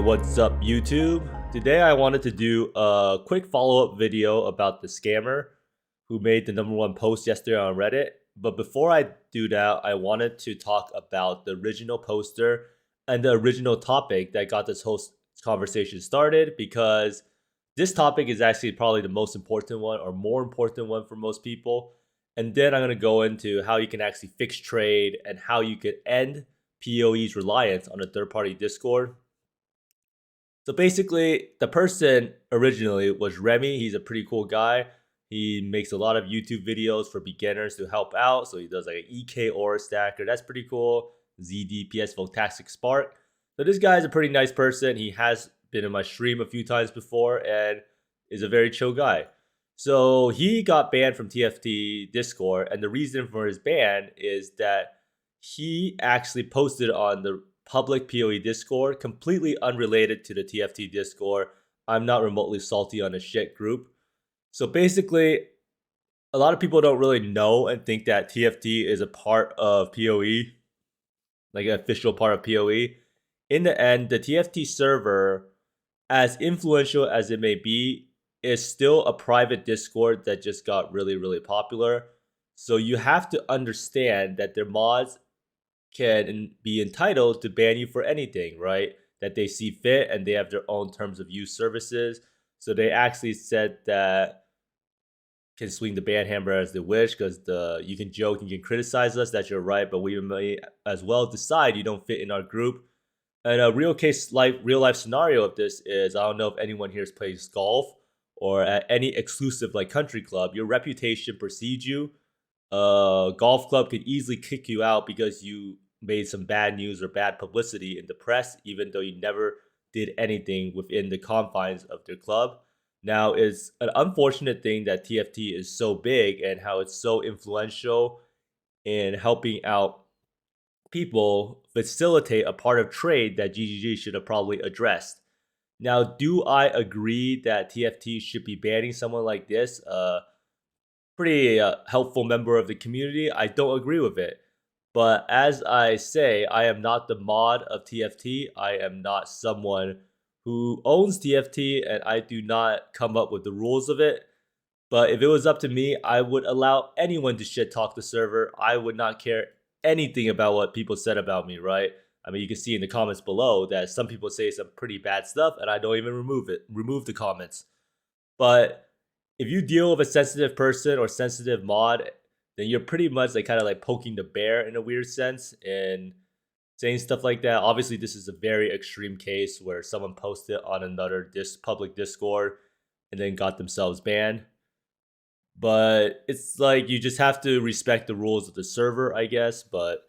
What's up YouTube? Today I wanted to do a quick follow-up video about the scammer who made the #1 post yesterday on Reddit. But before I do that, I wanted to talk about the original poster and the original topic that got this whole conversation started, because this topic is actually probably the most important one, or more important one for most people. And then I'm going to go into how you can actually fix trade and how you could end POE's reliance on a third-party Discord. So basically, the person originally was Remy. He's a pretty cool guy. He makes a lot of YouTube videos for beginners to help out. So he does like an EK Aura Stacker. That's pretty cool. ZDPS Voltastic Spark. So this guy is a pretty nice person. He has been in my stream a few times before and is a very chill guy. So he got banned from TFT Discord. And the reason for his ban is that he actually posted on the public POE Discord, completely unrelated to the TFT Discord. I'm not remotely salty on a shit group. So basically, a lot of people don't really know and think that TFT is a part of POE, like an official part of POE. In the end, the TFT server, as influential as it may be, is still a private Discord that just got really, really popular. So you have to understand that their mods can be entitled to ban you for anything, right? That they see fit, and they have their own terms of use services. So they actually said that can swing the ban hammer as they wish, because you can joke, you can criticize us, that's your right, but we may as well decide you don't fit in our group. And a real life scenario of this is, I don't know if anyone here plays golf or at any exclusive like country club. Your reputation precedes you. A golf club could easily kick you out because you made some bad news or bad publicity in the press, even though you never did anything within the confines of their club. Now, it's an unfortunate thing that TFT is so big and how it's so influential in helping out people facilitate a part of trade that GGG should have probably addressed. Now, do I agree that TFT should be banning someone like this? Pretty helpful member of the community. I don't agree with it. But as I say, I am not the mod of TFT. I am not someone who owns TFT, and I do not come up with the rules of it. But if it was up to me, I would allow anyone to shit talk the server. I would not care anything about what people said about me, right? I mean, you can see in the comments below that some people say some pretty bad stuff, and I don't even remove the comments. But if you deal with a sensitive person or sensitive mod, then you're pretty much like kind of like poking the bear in a weird sense and saying stuff like that. Obviously, this is a very extreme case where someone posted on another public Discord and then got themselves banned. But it's like you just have to respect the rules of the server, I guess. But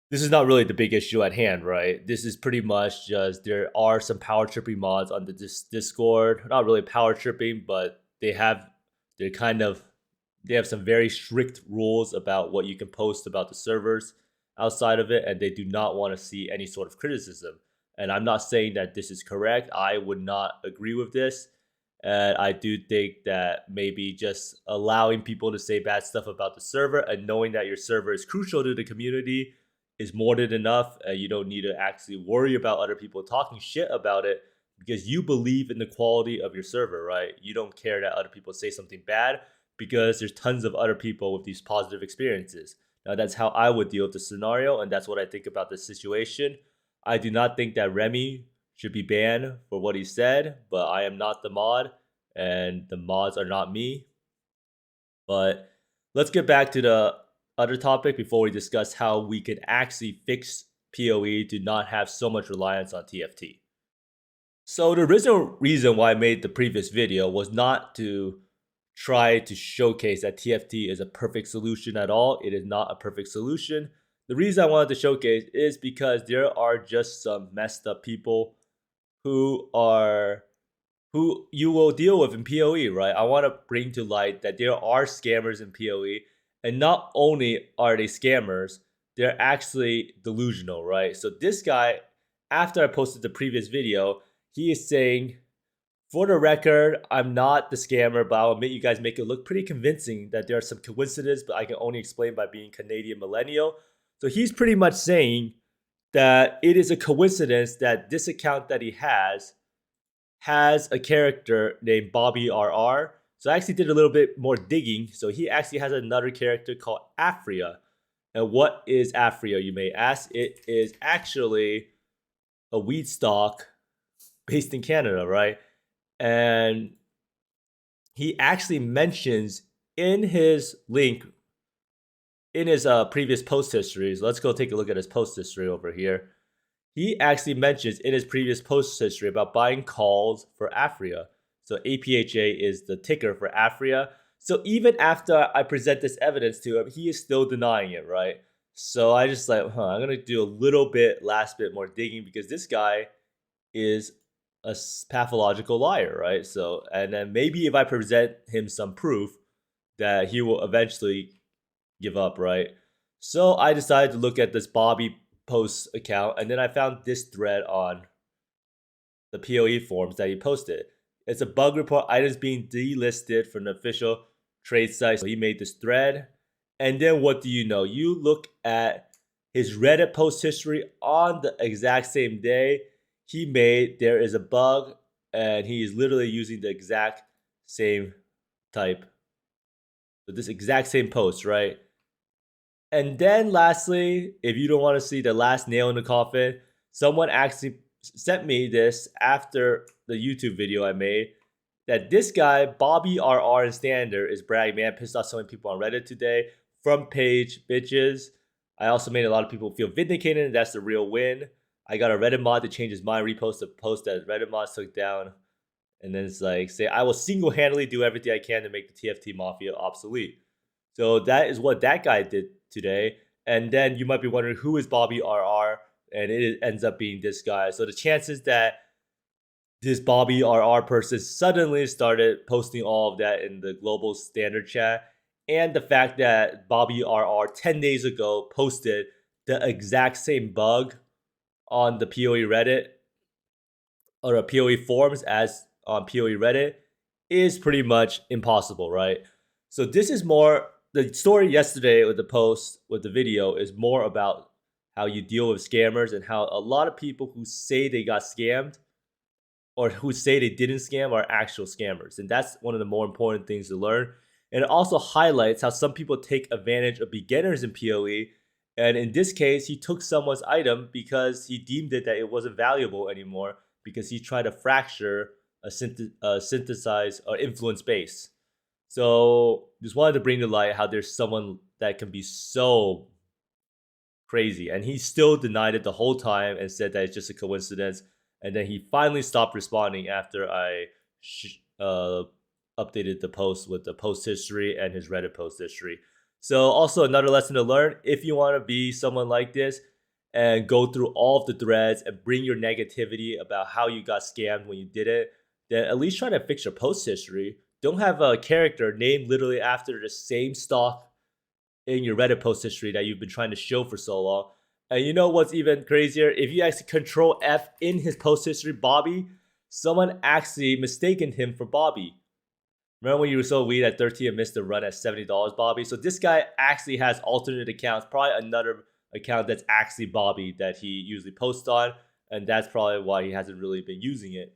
this is not really the big issue at hand, right? This is pretty much just there are some power tripping mods on the Discord. Not really power tripping, but they have some very strict rules about what you can post about the servers outside of it, and they do not want to see any sort of criticism. And I'm not saying that this is correct. I would not agree with this. And I do think that maybe just allowing people to say bad stuff about the server and knowing that your server is crucial to the community is more than enough. And you don't need to actually worry about other people talking shit about it, because you believe in the quality of your server, right? You don't care that other people say something bad, because there's tons of other people with these positive experiences. Now, that's how I would deal with the scenario, and that's what I think about this situation. I do not think that Remy should be banned for what he said, but I am not the mod, and the mods are not me. But let's get back to the other topic before we discuss how we can actually fix POE to not have so much reliance on TFT. So the original reason why I made the previous video was not to try to showcase that TFT is a perfect solution at all. It is not a perfect solution. The reason I wanted to showcase is because there are just some messed up people who you will deal with in POE, right? I want to bring to light that there are scammers in POE, and not only are they scammers, they're actually delusional, right? So this guy, after I posted the previous video, he is saying, for the record, I'm not the scammer, but I'll admit you guys make it look pretty convincing that there are some coincidences, but I can only explain by being Canadian millennial. So he's pretty much saying that it is a coincidence that this account that he has a character named Bobby RR. So I actually did a little bit more digging. So he actually has another character called Afria. And what is Afria, you may ask? It is actually a weed stock based in Canada, right? And he actually mentions in his link, in his previous post histories. Let's go take a look at his post history over here. He actually mentions in his previous post history about buying calls for Afria. So APHA is the ticker for Afria. So even after I present this evidence to him, he is still denying it, right? So I just like, I'm gonna do a little bit, last bit more digging because this guy is a pathological liar, right? So, and then maybe if I present him some proof that he will eventually give up, right? So I decided to look at this Bobby post account, and then I found this thread on the POE forums that he posted. It's a bug report, items being delisted from the official trade site. So he made this thread, and then what do you know? You look at his Reddit post history on the exact same day he made. There is a bug, and he is literally using the exact same type. So this exact same post, right? And then lastly, if you don't want to see the last nail in the coffin, someone actually sent me this after the YouTube video I made that this guy, Bobby RR in Standard, is bragging, man, pissed off so many people on Reddit today. Front page, bitches. I also made a lot of people feel vindicated, and that's the real win. I got a Reddit mod to change his mind, repost a post that Reddit mods took down. And then it's like, say, I will single-handedly do everything I can to make the TFT Mafia obsolete. So that is what that guy did today. And then you might be wondering, who is Bobby RR? And it ends up being this guy. So the chances that this Bobby RR person suddenly started posting all of that in the global standard chat, and the fact that Bobby RR 10 days ago posted the exact same bug on the POE Reddit or a POE forums as on POE Reddit is pretty much impossible, right? So this is more, the story yesterday with the post, with the video, is more about how you deal with scammers and how a lot of people who say they got scammed or who say they didn't scam are actual scammers. And that's one of the more important things to learn. And it also highlights how some people take advantage of beginners in PoE. And in this case, he took someone's item because he deemed it that it wasn't valuable anymore because he tried to fracture a synthesize or influence base. So just wanted to bring to light how there's someone that can be so crazy. And he still denied it the whole time and said that it's just a coincidence. And then he finally stopped responding after I updated the post with the post history and his Reddit post history. So also another lesson to learn, if you want to be someone like this and go through all of the threads and bring your negativity about how you got scammed when you did it, then at least try to fix your post history. Don't have a character named literally after the same stock in your Reddit post history that you've been trying to show for so long. And you know what's even crazier? If you actually control F in his post history, Bobby, someone actually mistaken him for Bobby. Remember when you were so weed at 13 and missed the run at $70, Bobby? So this guy actually has alternate accounts, probably another account that's actually Bobby that he usually posts on. And that's probably why he hasn't really been using it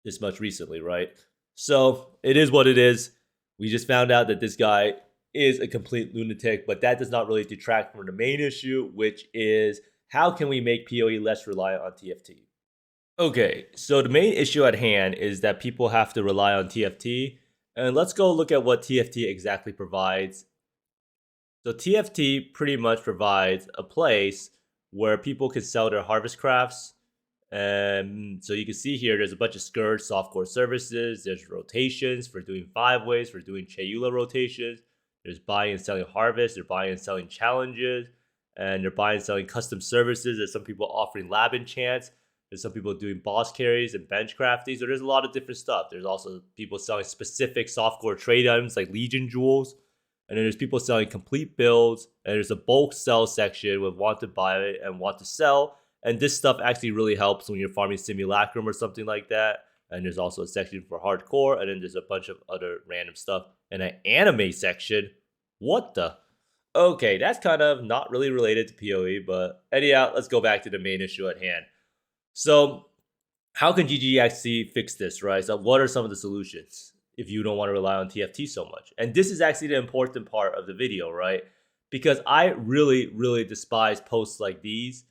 this much recently, right? So it is what it is. We just found out that this guy is a complete lunatic, but that does not really detract from the main issue, which is how can we make PoE less reliant on TFT? Okay, so the main issue at hand is that people have to rely on TFT, and let's go look at what TFT exactly provides. So TFT pretty much provides a place where people can sell their harvest crafts. And so you can see here, there's a bunch of skirts, softcore services, there's rotations for doing 5-ways, for doing Chayula rotations. There's buying and selling harvest, they're buying and selling challenges, and they're buying and selling custom services. There's some people offering lab enchants. There's some people doing boss carries and bench crafting. So there's a lot of different stuff. There's also people selling specific softcore trade items like Legion jewels. And then there's people selling complete builds. And there's a bulk sell section with want to buy and want to sell. And this stuff actually really helps when you're farming Simulacrum or something like that. And there's also a section for hardcore. And then there's a bunch of other random stuff. And an anime section. What the? Okay, that's kind of not really related to PoE, but anyhow, let's go back to the main issue at hand. So, how can GG actually fix this, right? So, what are some of the solutions if you don't want to rely on TFT so much? And this is actually the important part of the video, right? Because I really, really despise posts like these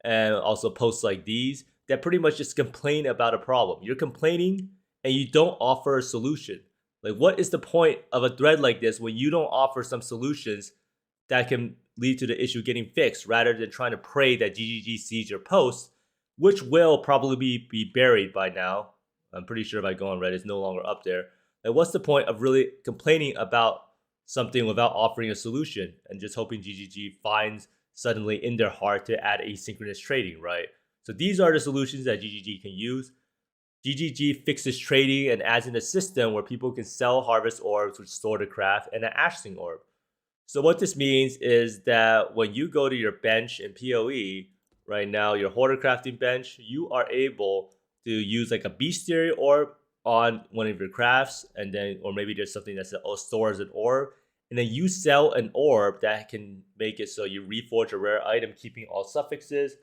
and also posts like these that pretty much just complain about a problem. You're complaining and you don't offer a solution. Like, what is the point of a thread like this when you don't offer some solutions that can lead to the issue getting fixed rather than trying to pray that GGG sees your post, which will probably be buried by now. I'm pretty sure if I go on Reddit, it's no longer up there. And what's the point of really complaining about something without offering a solution and just hoping GGG finds suddenly in their heart to add asynchronous trading, right? So these are the solutions that GGG can use. GGG fixes trading and adds in a system where people can sell harvest orbs which store the craft and an ashling orb. So what this means is that when you go to your bench in PoE right now, your hoarder crafting bench, you are able to use like a bestiary orb on one of your crafts, and then or maybe there's something that stores an orb, and then you sell an orb that can make it so you reforge a rare item, keeping all suffixes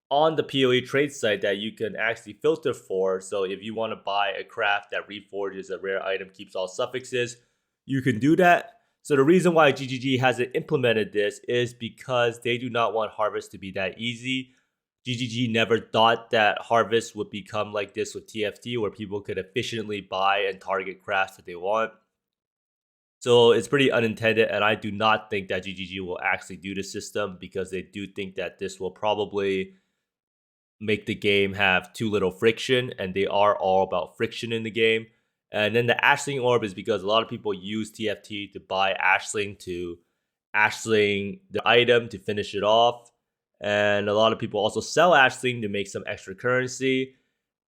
on the PoE trade site that you can actually filter for. So if you want to buy a craft that reforges a rare item, keeps all suffixes, you can do that. So the reason why GGG hasn't implemented this is because they do not want Harvest to be that easy. GGG never thought that Harvest would become like this with TFT, where people could efficiently buy and target crafts that they want. So it's pretty unintended, and I do not think that GGG will actually do the system because they do think that this will probably make the game have too little friction, and they are all about friction in the game. And then the Ashling Orb is because a lot of people use TFT to buy Ashling to Ashling the item to finish it off. And a lot of people also sell Ashling to make some extra currency.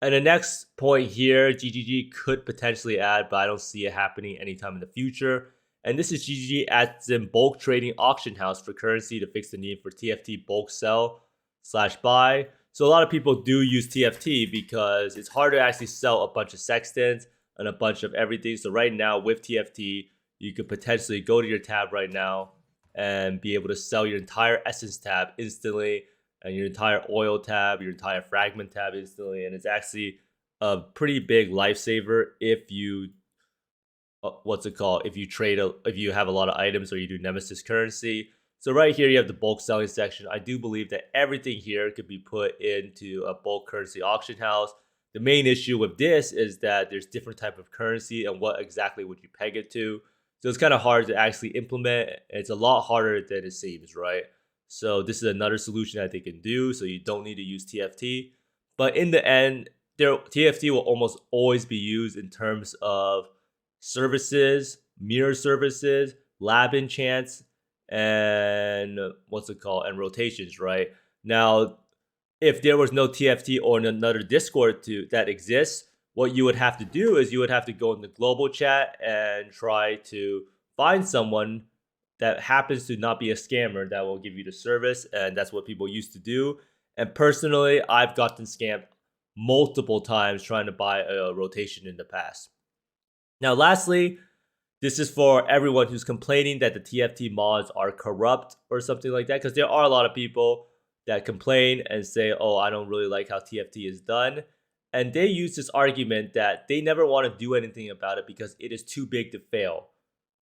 And the next point here, GGG could potentially add, but I don't see it happening anytime in the future. And this is GGG adds in bulk trading auction house for currency to fix the need for TFT bulk sell / buy. So a lot of people do use TFT because it's hard to actually sell a bunch of sextants and a bunch of everything. So right now with TFT, you could potentially go to your tab right now and be able to sell your entire essence tab instantly, and your entire oil tab, your entire fragment tab instantly. And it's actually a pretty big lifesaver if you, if you if you have a lot of items or you do nemesis currency. So right here, you have the bulk selling section. I do believe that everything here could be put into a bulk currency auction house. The main issue with this is that there's different type of currency, and what exactly would you peg it to? So it's kind of hard to actually implement. It's a lot harder than it seems, right? So this is another solution that they can do, so you don't need to use TFT. But in the end, TFT will almost always be used in terms of services, mirror services, lab enchants, and and rotations, right? Now, if there was no TFT or another Discord that exists, what you would have to do is you would have to go in the global chat and try to find someone that happens to not be a scammer that will give you the service, and that's what people used to do. And personally, I've gotten scammed multiple times trying to buy a rotation in the past. Now, lastly, this is for everyone who's complaining that the TFT mods are corrupt or something like that, because there are a lot of people that complain and say, oh, I don't really like how TFT is done. And they use this argument that they never want to do anything about it because it is too big to fail.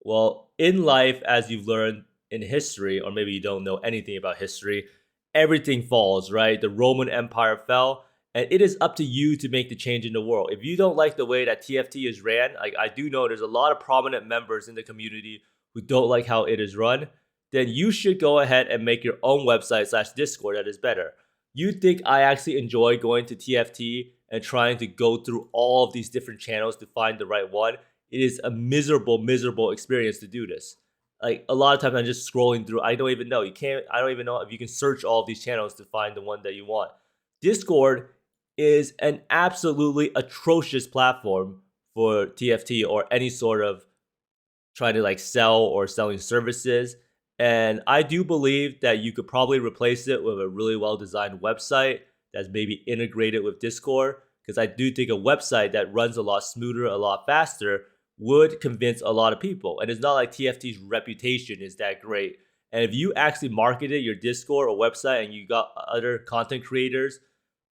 Well, in life, as you've learned in history, or maybe you don't know anything about history, everything falls, right? The Roman Empire fell, and it is up to you to make the change in the world. If you don't like the way that TFT is ran, like I do know there's a lot of prominent members in the community who don't like how it is run, then you should go ahead and make your own website / Discord that is better. You think I actually enjoy going to TFT and trying to go through all of these different channels to find the right one? It is a miserable, miserable experience to do this. Like a lot of times I'm just scrolling through. I don't even know. I don't even know if you can search all of these channels to find the one that you want. Discord is an absolutely atrocious platform for TFT or any sort of trying to like sell or selling services. And I do believe that you could probably replace it with a really well-designed website that's maybe integrated with Discord, because I do think a website that runs a lot smoother, a lot faster would convince a lot of people. And it's not like TFT's reputation is that great. And if you actually marketed your Discord or website and you got other content creators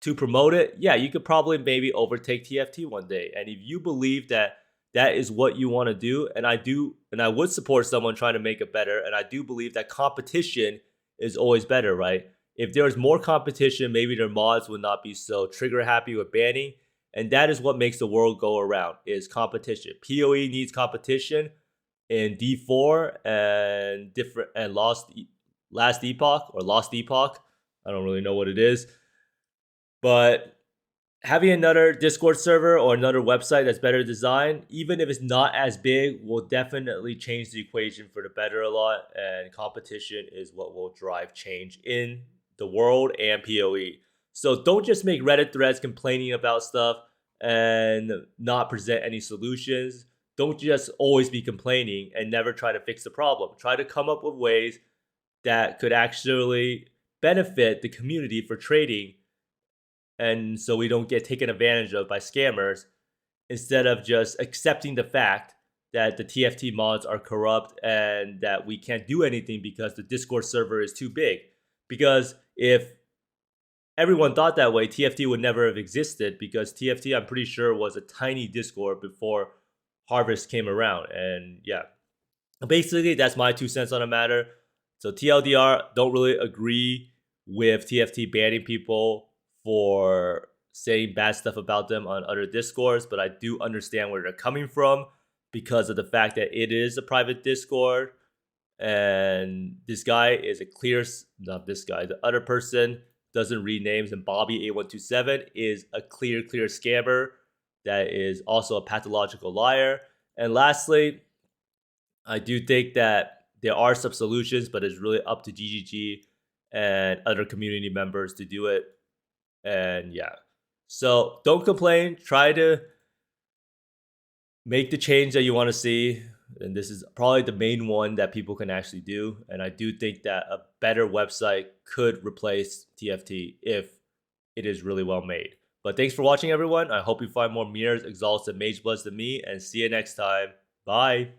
to promote it, yeah, you could probably maybe overtake TFT one day. And if you believe that that is what you want to do, and I would support someone trying to make it better, and I do believe that competition is always better, right? If there was more competition, maybe their mods would not be so trigger happy with banning, and that is what makes the world go around, is competition. PoE needs competition in D4 and different and last epoch or lost epoch. I don't really know what it is, but having another Discord server or another website that's better designed, even if it's not as big, will definitely change the equation for the better a lot. And competition is what will drive change in the world and PoE. So don't just make Reddit threads complaining about stuff and not present any solutions. Don't just always be complaining and never try to fix the problem. Try to come up with ways that could actually benefit the community for trading, and so we don't get taken advantage of by scammers, instead of just accepting the fact that the TFT mods are corrupt and that we can't do anything because the Discord server is too big. Because if everyone thought that way, TFT would never have existed, because TFT, I'm pretty sure, was a tiny Discord before Harvest came around. And yeah, basically that's my 2 cents on the matter. So TLDR, don't really agree with TFT banning people for saying bad stuff about them on other Discords, but I do understand where they're coming from because of the fact that it is a private Discord, and this guy is a clear, not this guy, the other person doesn't read names, and Bobby8127 is a clear scammer that is also a pathological liar. And lastly, I do think that there are some solutions, but it's really up to GGG and other community members to do it. And yeah, so don't complain. Try to make the change that you want to see. And this is probably the main one that people can actually do. And I do think that a better website could replace TFT if it is really well made. But thanks for watching, everyone. I hope you find more mirrors, exalts, and mage bloods than me. And see you next time. Bye.